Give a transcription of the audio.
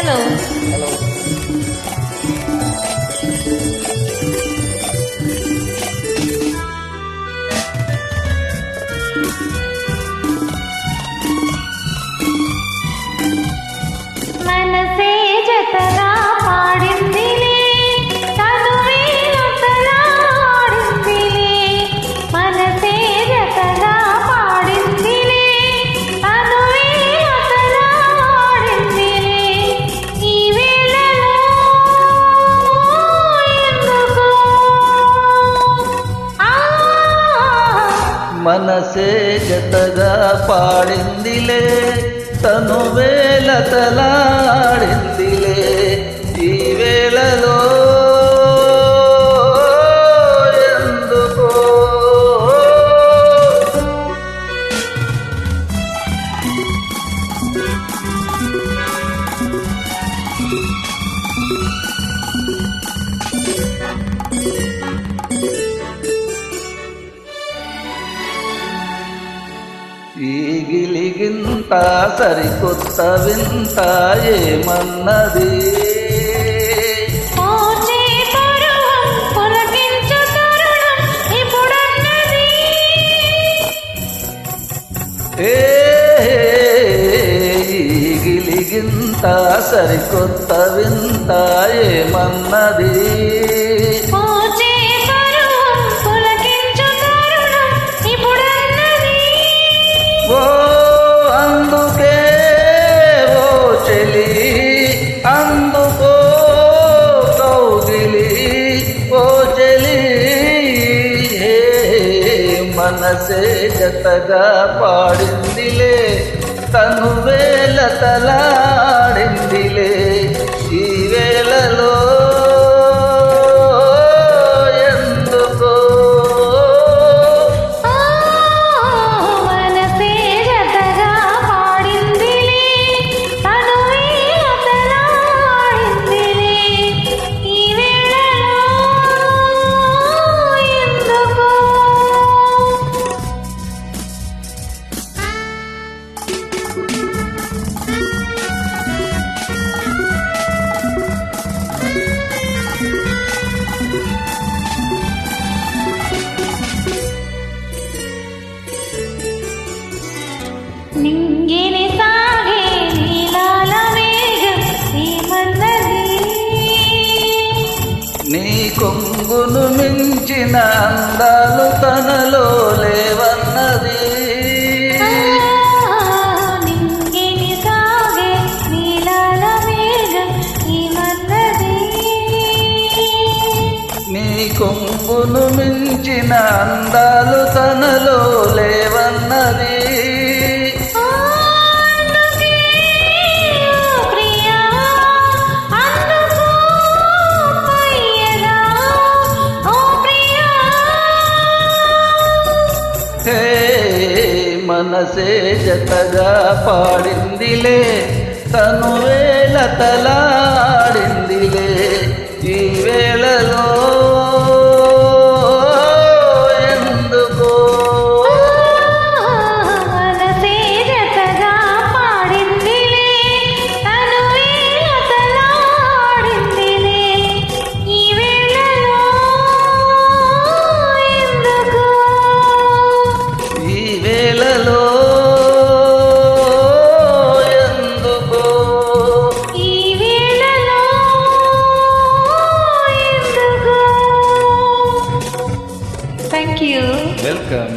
Hello hello. మనసే జతగా పాడిందిలే తనువే లతలా ఆడిందిలే మనసే జతగా పాడిందిలే తనువే లతలా ఆడిందిలే ఈ వేళలో ఎందుకో మనసే జతగా పాడిందిలే తను వేలతలాడిందిలే ఈ వేళలో ఎందుకో ఈ గిలిగింత సరికొత్త వింత ఏమన్నది పోచే తరుణం పులకించు తరుణం ఇప్పుడన్నది ఏ ఈ గిలిగింత సరికొత్త వింత ఏమన్నది పోచే తరుణం పులకించు తరుణం ఇప్పుడన్నది ఓ అందుకే ఓ చెలి అందుకో కౌగిలి ఓ చెలి మనసే జతగా పాడిందిలే తను వేలతలాడిందిలే ఈ వేళలో ఎందుకో మనసే జతగా పాడిందిలే తనువే లతలా ఆడిందిలే ఈ వేళలో ఎందుకో నింగిని సాగే నీలాల వేగం ఏమన్నది నీ కొంగును మించిన అందాలు తనలో లేవన్నది నింగిని సాగే నీలాల వేగం ఏమన్నది నీ కొంగును మించిన అందాలు తనలో లేవన్నది ప్రియా అందుకో పయ్యగా ఓ ప్రియా హే మనసే జతగా పాడిందిలే తను వేలతలాడిందిలే ఈ వేళలో ఎందుకో మనసే జతగా పాడిందిలే తనువే లతలా ఆడిందిలే ఈ వేళలో ఎందుకో ఈ వేళలో ఎందుకో ఈ వేళలో ఎందుకో థ్యాంక్ యూ వెల్కమ్.